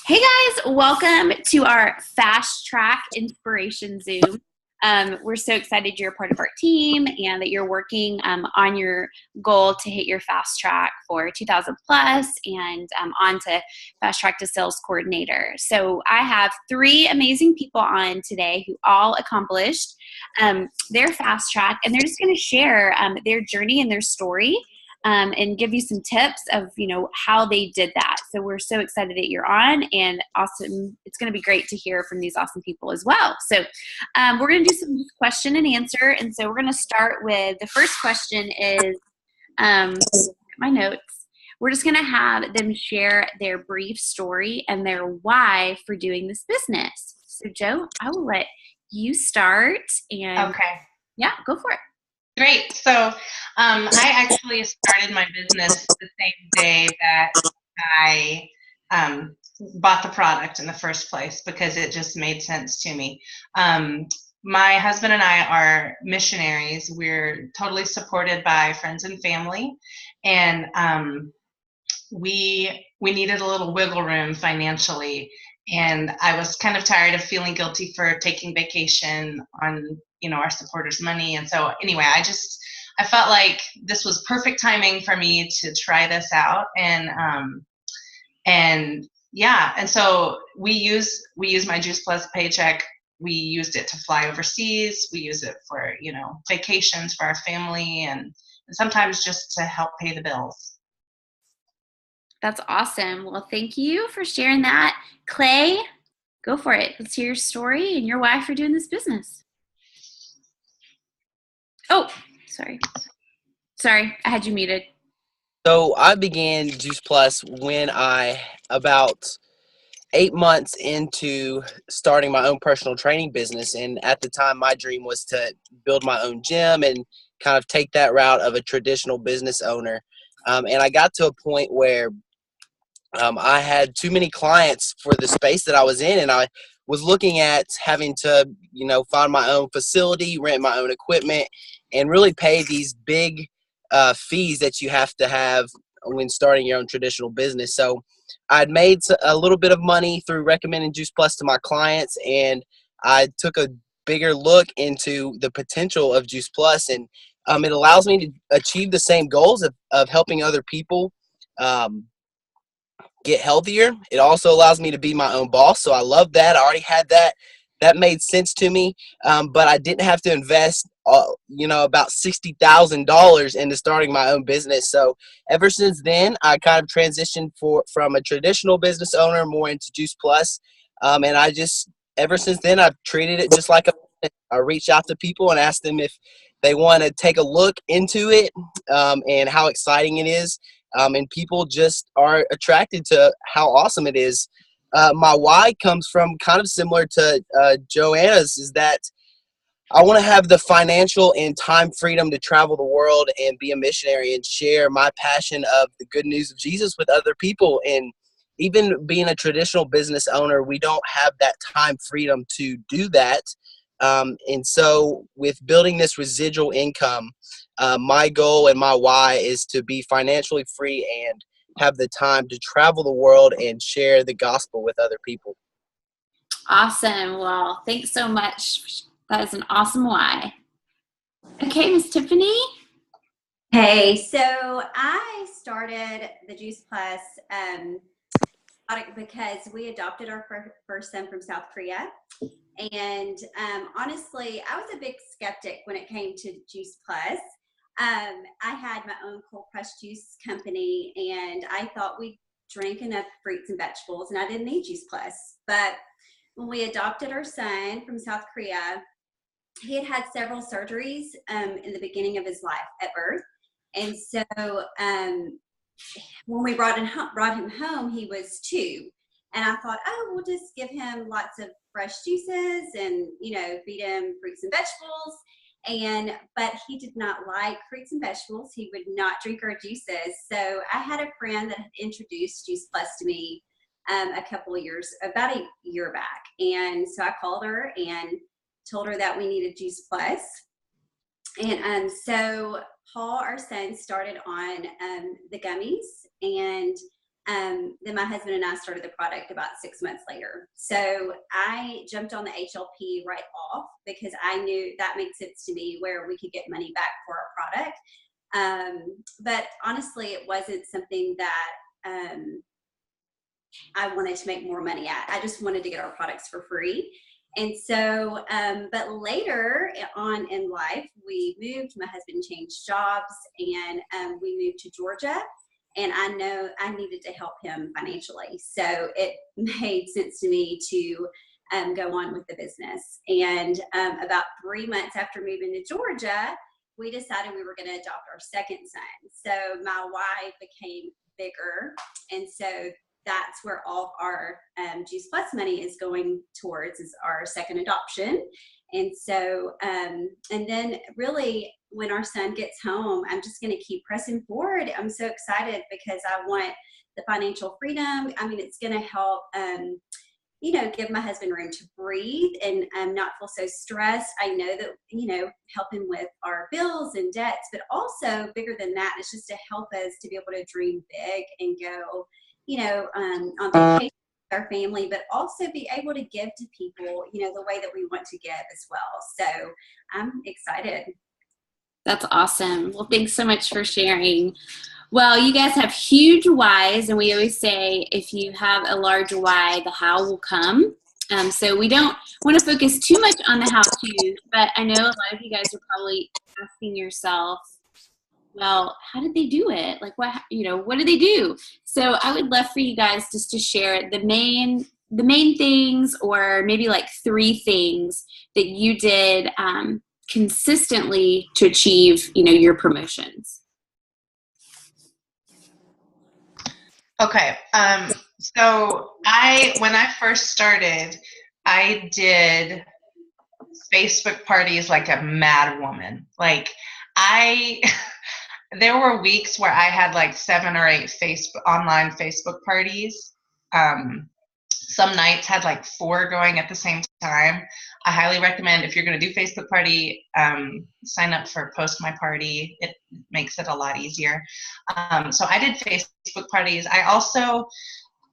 Hey guys, welcome to our Fast Track Inspiration Zoom. We're so excited you're a part of our team and that you're working on your goal to hit your Fast Track for 2000 plus and on to Fast Track to Sales Coordinator. So I have three amazing people on today who all accomplished their Fast Track, and they're just going to share their journey and their story. And give you some tips of, how they did that. So we're so excited that you're on, and awesome. It's going to be great to hear from these awesome people as well. So we're going to do some question and answer. And so we're going to start with the first question is my notes. We're just going to have them share their brief story and their why for doing this business. So Joe, I will let you start. And Okay. Yeah, go for it. Great. So I actually started my business the same day that I bought the product in the first place because it just made sense to me. My husband and I are missionaries. We're totally supported by friends and family, and we needed a little wiggle room financially. And I was kind of tired of feeling guilty for taking vacation on, our supporters' money. And so anyway, I felt like this was perfect timing for me to try this out. And yeah, and so we use my Juice Plus paycheck. We used it to fly overseas. We use it for, vacations for our family and sometimes just to help pay the bills. That's awesome. Well, thank you for sharing that. Clay, go for it. Let's hear your story and your why for doing this business. Oh, sorry. Sorry, I had you muted. So I began Juice Plus when about 8 months into starting my own personal training business. And at the time, my dream was to build my own gym and kind of take that route of a traditional business owner. And I got to a point where I had too many clients for the space that I was in, and I was looking at having to, find my own facility, rent my own equipment, and really pay these big fees that you have to have when starting your own traditional business. So I'd made a little bit of money through recommending Juice Plus to my clients, and I took a bigger look into the potential of Juice Plus, and it allows me to achieve the same goals of helping other people get healthier. It also allows me to be my own boss, so I love that. I already had that. That made sense to me, but I didn't have to invest, about $60,000 into starting my own business. So ever since then, I kind of transitioned from a traditional business owner more into Juice Plus, and ever since then, I've treated it just like I reach out to people and ask them if they want to take a look into it and how exciting it is. And people just are attracted to how awesome it is. My why comes from kind of similar to Joanna's, is that I want to have the financial and time freedom to travel the world and be a missionary and share my passion of the good news of Jesus with other people. And even being a traditional business owner, we don't have that time freedom to do that. And so with building this residual income, my goal and my why is to be financially free and have the time to travel the world and share the gospel with other people. Awesome. Well, thanks so much. That is an awesome why. Okay, Miss Tiffany. Hey, so I started the Juice Plus product because we adopted our first son from South Korea. And honestly, I was a big skeptic when it came to Juice Plus. I had my own cold pressed juice company, and I thought we drank enough fruits and vegetables, and I didn't need Juice Plus. But when we adopted our son from South Korea, he had had several surgeries in the beginning of his life at birth. And so when we brought him home, he was 2. And I thought, oh, we'll just give him lots of fresh juices and, feed him fruits and vegetables. But he did not like fruits and vegetables. He would not drink our juices. So I had a friend that had introduced Juice Plus to me about a year back. And so I called her and told her that we needed Juice Plus. And so Paul, our son, started on the gummies, and then my husband and I started the product about 6 months later. So I jumped on the HLP right off because I knew that made sense to me where we could get money back for our product. But honestly, it wasn't something that I wanted to make more money at. I just wanted to get our products for free. And so, but later on in life, we moved, my husband changed jobs, and we moved to Georgia. And I know I needed to help him financially. So it made sense to me to go on with the business. And about 3 months after moving to Georgia, we decided we were going to adopt our second son. So my why became bigger. And so that's where all our Juice Plus money is going towards, is our second adoption. And so, and then really when our son gets home, I'm just going to keep pressing forward. I'm so excited because I want the financial freedom. I mean, it's going to help, you know, give my husband room to breathe and not feel so stressed. I know that, you know, help him with our bills and debts, but also bigger than that, it's just to help us to be able to dream big and go, you know, on vacation with our family, but also be able to give to people, you know, the way that we want to give as well. So I'm excited. That's awesome. Well, thanks so much for sharing. Well, you guys have huge whys, and we always say if you have a large why, the how will come. So we don't want to focus too much on the how-to, but I know a lot of you guys are probably asking yourself, well, how did they do it? Like, what, you know, what did they do? So I would love for you guys just to share the main things, or maybe like 3 things that you did consistently to achieve, you know, your promotions. Okay. So when I first started, I did Facebook parties like a mad woman. Like there were weeks where I had like 7 or 8 online Facebook parties. Some nights had like 4 going at the same time. I highly recommend, if you're going to do Facebook party, sign up for Post My Party. It makes it a lot easier. So I did Facebook parties. I also,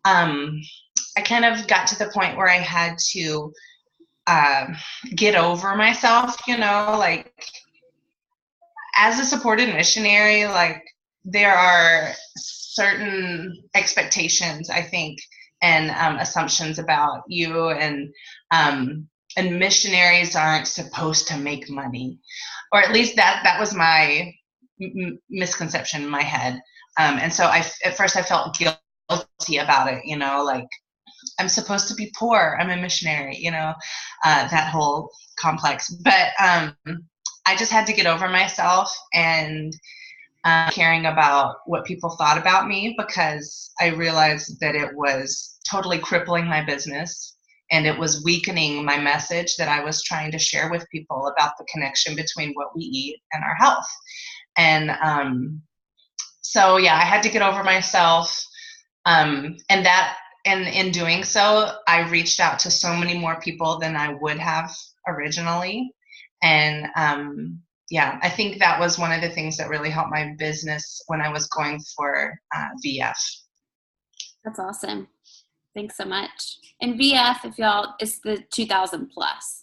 I kind of got to the point where I had to get over myself, you know, like as a supported missionary, like there are certain expectations, I think, and assumptions about you, and missionaries aren't supposed to make money, or at least that was my misconception in my head. And so at first I felt guilty about it, you know, like I'm supposed to be poor, I'm a missionary, you know, that whole complex. But I just had to get over myself and caring about what people thought about me, because I realized that it was totally crippling my business, and it was weakening my message that I was trying to share with people about the connection between what we eat and our health. And so yeah, I had to get over myself, and in doing so, I reached out to so many more people than I would have originally. And yeah, I think that was one of the things that really helped my business when I was going for VF. That's awesome. Thanks so much. And VF, if y'all, it's the 2000 plus.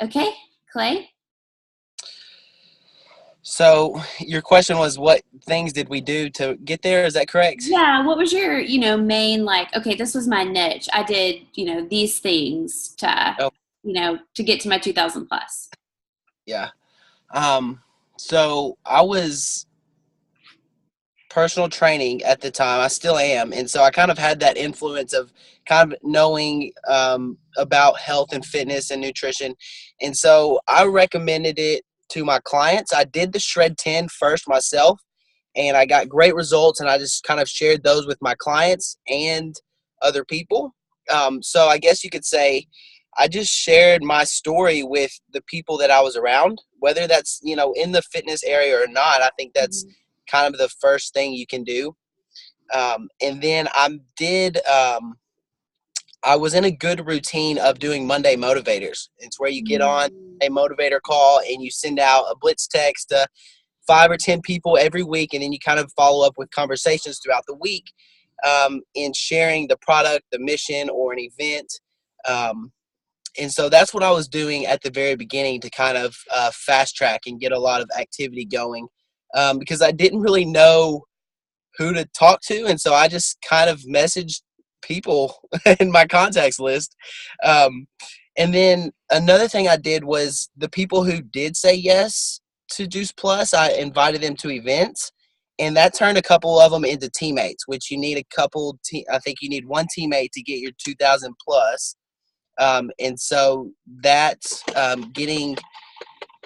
Okay, Clay? So your question was, what things did we do to get there? Is that correct? Yeah. What was your, you know, main, like, okay, this was my niche. I did, you know, these things to, you know, to get to my 2000 plus. Yeah. So I was personal training at the time. I still am. And so I kind of had that influence of kind of knowing about health and fitness and nutrition. And so I recommended it to my clients. I did the Shred 10 first myself, and I got great results, and I just kind of shared those with my clients and other people. So I guess you could say I just shared my story with the people that I was around, whether that's, you know, in the fitness area or not. I think that's kind of the first thing you can do. And then I was in a good routine of doing Monday Motivators. It's where you get on a motivator call and you send out a blitz text to 5 or 10 people every week, and then you kind of follow up with conversations throughout the week in sharing the product, the mission, or an event. And so that's what I was doing at the very beginning to kind of fast track and get a lot of activity going, because I didn't really know who to talk to. And so I just kind of messaged people in my contacts list. And then another thing I did was the people who did say yes to Juice Plus, I invited them to events. And that turned a couple of them into teammates, which you need a couple. I think you need one teammate to get your 2,000 plus. And so that's getting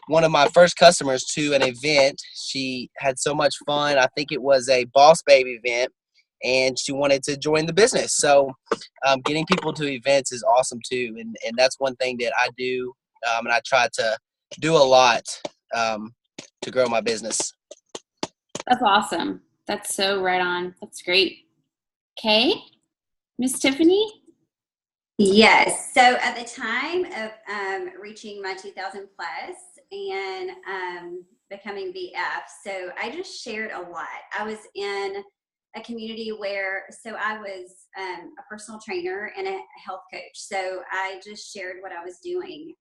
one of my first customers to an event. She had so much fun. I think it was a Boss Babe event, and she wanted to join the business. So getting people to events is awesome too. And that's one thing that I do, and I try to do a lot to grow my business. That's awesome. That's so right on. That's great. Okay, Miss Tiffany? Yes. So at the time of reaching my 2,000 plus and becoming VF, so I just shared a lot. I was in a community where, so I was a personal trainer and a health coach. So I just shared what I was doing.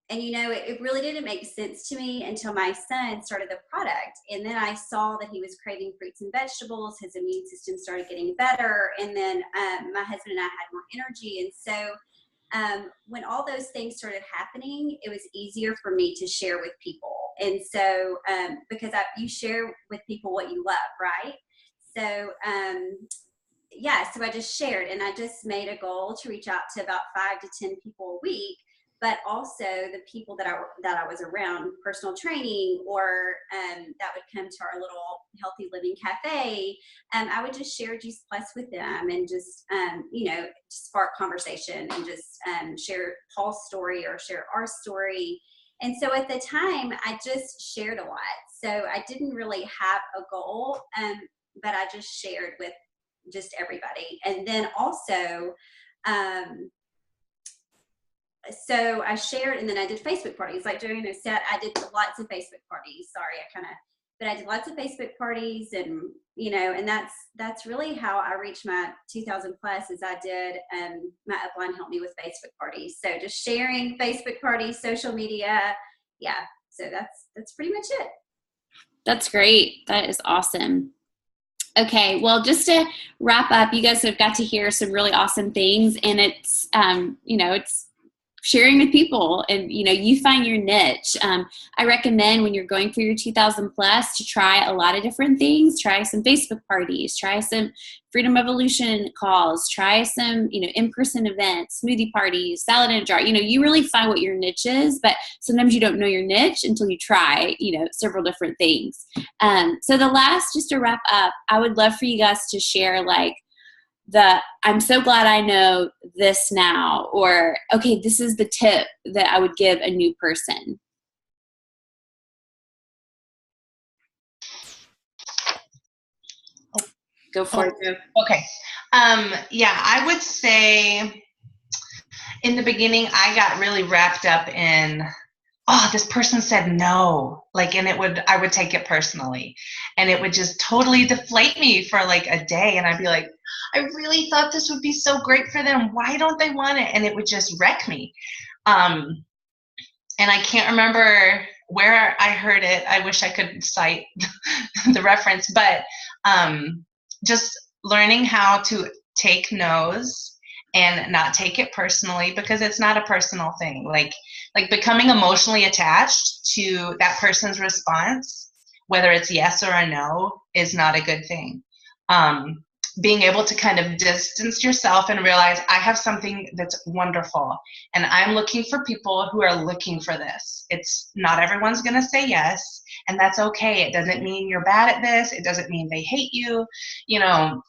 And, you know, it really didn't make sense to me until my son started the product. And then I saw that he was craving fruits and vegetables. His immune system started getting better. And then my husband and I had more energy. And so when all those things started happening, it was easier for me to share with people. And so because you share with people what you love, right? So yeah, so I just shared, and I just made a goal to reach out to about 5 to 10 people a week. But also the people that I was around, personal training, or that would come to our little healthy living cafe, I would just share Juice Plus with them and just, you know, spark conversation and just share Paul's story or share our story. And so at the time, I just shared a lot. So I didn't really have a goal, but I just shared with just everybody. And then also, so I shared, and then I did Facebook parties. Like during the set, I did lots of Facebook parties. Sorry, but I did lots of Facebook parties, and you know, and that's really how I reached my 2,000 plus. Is I did my upline helped me with Facebook parties. So just sharing Facebook parties, social media, yeah. So that's pretty much it. That's great. That is awesome. Okay, well, just to wrap up, you guys have got to hear some really awesome things, and it's you know, it's sharing with people, and you know, you find your niche. I recommend when you're going for your 2,000 plus to try a lot of different things. Try some Facebook parties, try some Freedom Evolution calls, try some, you know, in-person events, smoothie parties, salad in a jar. You know, you really find what your niche is, but sometimes you don't know your niche until you try, you know, several different things. So the last, just to wrap up, I would love for you guys to share like I'm so glad I know this now, or, okay, this is the tip that I would give a new person. Go for it. Okay. Yeah, I would say in the beginning, I got really wrapped up in, oh, this person said no, like, and I would take it personally, and it would just totally deflate me for like a day. And I'd be like, I really thought this would be so great for them. Why don't they want it? And it would just wreck me. And I can't remember where I heard it. I wish I could cite the reference, but just learning how to take no's and not take it personally, because it's not a personal thing. Like becoming emotionally attached to that person's response, whether it's yes or a no, is not a good thing. Being able to kind of distance yourself and realize I have something that's wonderful, and I'm looking for people who are looking for this. It's not everyone's going to say yes, and that's okay. It doesn't mean you're bad at this. It doesn't mean they hate you. You know,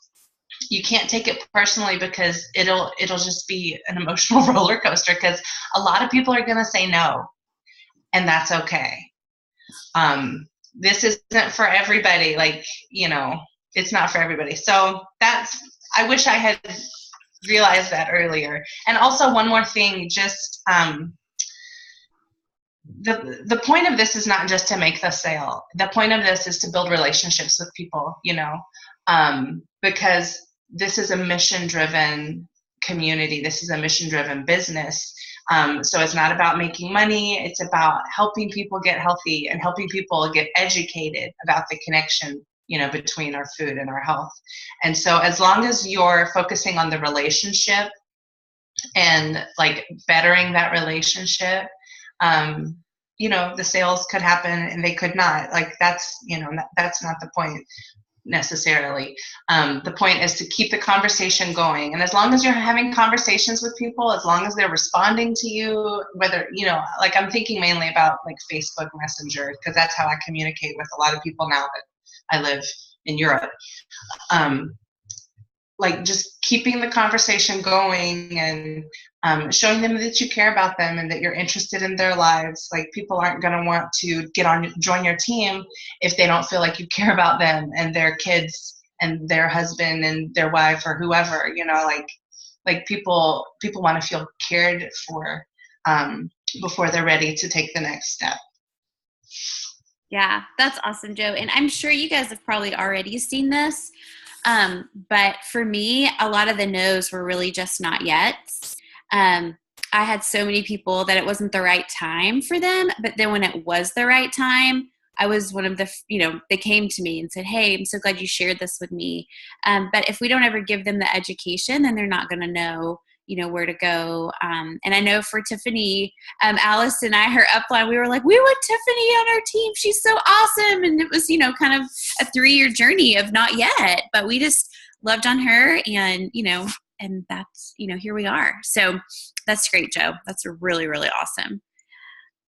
you can't take it personally, because it'll just be an emotional roller coaster, because a lot of people are going to say no, and that's okay. This isn't for everybody. Like, you know, it's not for everybody. So I wish I had realized that earlier. And also one more thing, just the point of this is not just to make the sale. The point of this is to build relationships with people, because this is a mission-driven community. This is a mission-driven business. So it's not about making money. It's about helping people get healthy and helping people get educated about the connection, between our food and our health. And so as long as you're focusing on the relationship and like bettering that relationship, the sales could happen and they could not. Like that's not the point necessarily. The point is to keep the conversation going. And as long as you're having conversations with people, as long as they're responding to you, whether, like I'm thinking mainly about like Facebook Messenger, because that's how I communicate with a lot of people now that I live in Europe. Like just keeping the conversation going and showing them that you care about them and that you're interested in their lives. Like people aren't going to want to join your team if they don't feel like you care about them and their kids and their husband and their wife or whoever, like people want to feel cared for before they're ready to take the next step. Yeah, that's awesome, Joe. And I'm sure you guys have probably already seen this. But for me, a lot of the no's were really just not yet. I had so many people that it wasn't the right time for them. But then when it was the right time, I was one of the, they came to me and said, hey, I'm so glad you shared this with me. But if we don't ever give them the education, then they're not going to know, where to go. And I know for Tiffany, Alice and I, her upline, we were like, we want Tiffany on our team. She's so awesome. And it was, kind of a 3-year journey of not yet, but we just loved on her and, and that's, here we are. So that's great, Joe. That's really, really awesome.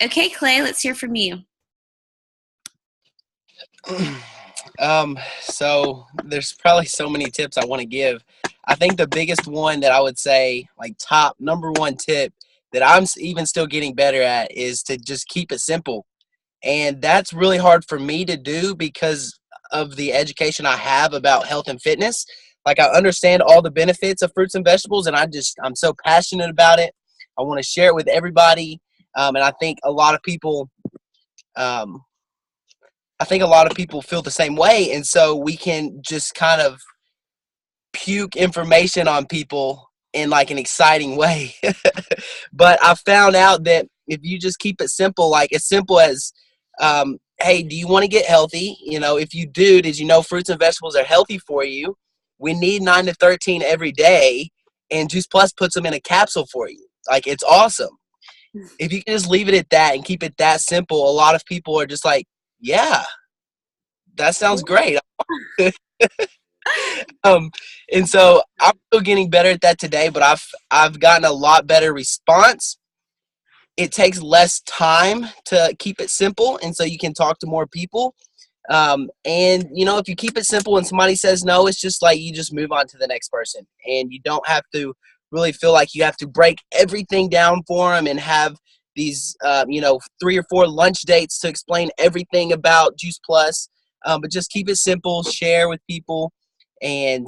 Okay, Clay, let's hear from you. So there's probably so many tips I want to give. I think the biggest one that I would say, like top number one tip that I'm even still getting better at is to just keep it simple. And that's really hard for me to do because of the education I have about health and fitness. Like I understand all the benefits of fruits and vegetables and I'm so passionate about it. I want to share it with everybody. And I think a lot of people feel the same way. And so we can just kind of puke information on people in like an exciting way. But I found out that if you just keep it simple, like as simple as, hey, do you want to get healthy? If you do, did you know fruits and vegetables are healthy for you? We need 9 to 13 every day, and Juice Plus puts them in a capsule for you. Like, it's awesome. If you can just leave it at that and keep it that simple, a lot of people are just like, yeah, that sounds great. And so I'm still getting better at that today, but I've gotten a lot better response. It takes less time to keep it simple, and so you can talk to more people. And if you keep it simple and somebody says no, it's just like you just move on to the next person, and you don't have to really feel like you have to break everything down for them and have these 3 or 4 lunch dates to explain everything about Juice Plus. But just keep it simple, share with people, and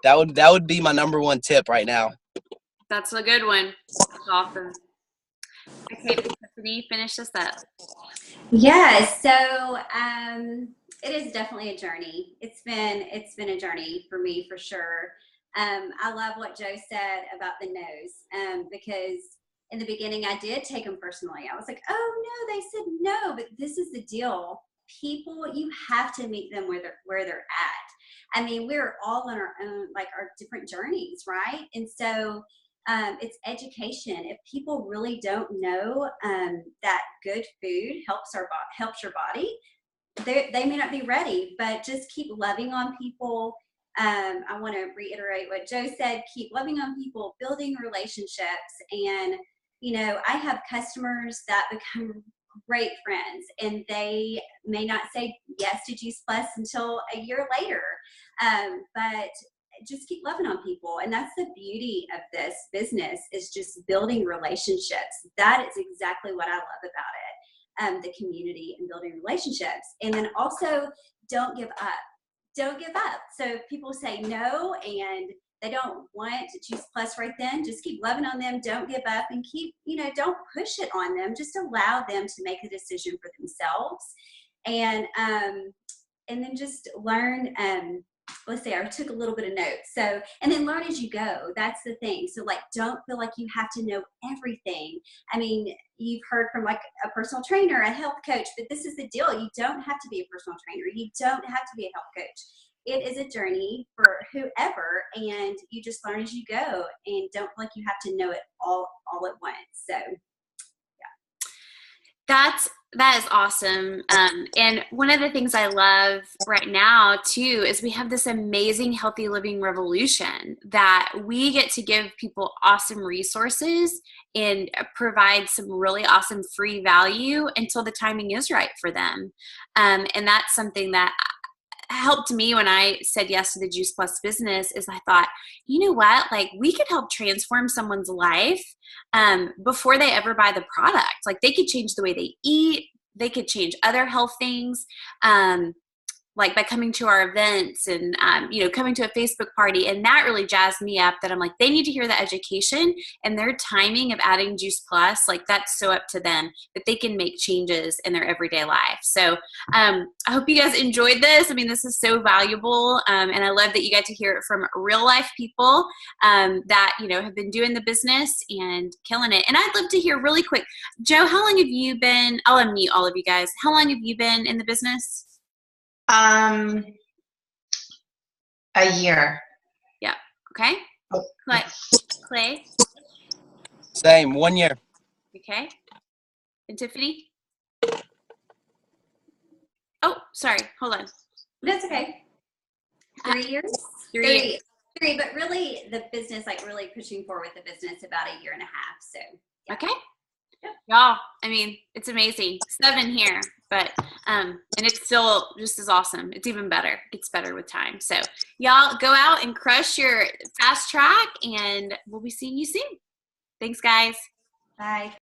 that would be my number one tip right now. That's a good one. That's awesome. Okay, Tiffany, finish this up. Yeah, so it is definitely a journey. It's been a journey for me for sure. I love what Joe said about the no's because in the beginning I did take them personally. I was like, oh no, they said no, but this is the deal. People, you have to meet them where they're at. I mean, we're all on our own, like our different journeys, right? And so it's education. If people really don't know that good food helps your body, they may not be ready. But just keep loving on people. I want to reiterate what Joe said. Keep loving on people, building relationships, and I have customers that become great friends, and they may not say yes to Juice Plus until a year later, but just keep loving on people. And that's the beauty of this business, is just building relationships. That is exactly what I love about it, the community and building relationships. And then also, don't give up. So people say no, and they don't want Juice Plus right then, just keep loving on them. Don't give up and keep, don't push it on them. Just allow them to make a decision for themselves. And then just learn, let's say I took a little bit of notes. So, and then learn as you go. That's the thing. So like, don't feel like you have to know everything. I mean, you've heard from like a personal trainer, a health coach, but this is the deal. You don't have to be a personal trainer. You don't have to be a health coach. It is a journey for whoever, and you just learn as you go, and don't feel like you have to know it all at once. So, yeah. That is awesome. And one of the things I love right now too is we have this amazing healthy living revolution that we get to give people awesome resources and provide some really awesome free value until the timing is right for them. And that's something that helped me when I said yes to the Juice Plus business. Is I thought, you know what, like we could help transform someone's life before they ever buy the product. Like they could change the way they eat. They could change other health things. Like by coming to our events and, coming to a Facebook party. And that really jazzed me up that I'm like, they need to hear the education, and their timing of adding Juice Plus, like that's so up to them that they can make changes in their everyday life. So I hope you guys enjoyed this. I mean, this is so valuable. And I love that you got to hear it from real life people that, have been doing the business and killing it. And I'd love to hear really quick, Joe, how long have you been, I'll unmute all of you guys. How long have you been in the business? A year. Yeah. Okay. Clay. Same, 1 year. Okay. And Tiffany? Oh, sorry. Hold on. that's okay. 3 years? Three. But really the business, like really pushing forward with the business about a year and a half. So, yeah. Okay. Yep. Y'all, I mean, it's amazing. 7 here, but and it's still just as awesome. It's even better. It gets better with time. So y'all go out and crush your fast track, and we'll be seeing you soon. Thanks, guys. Bye.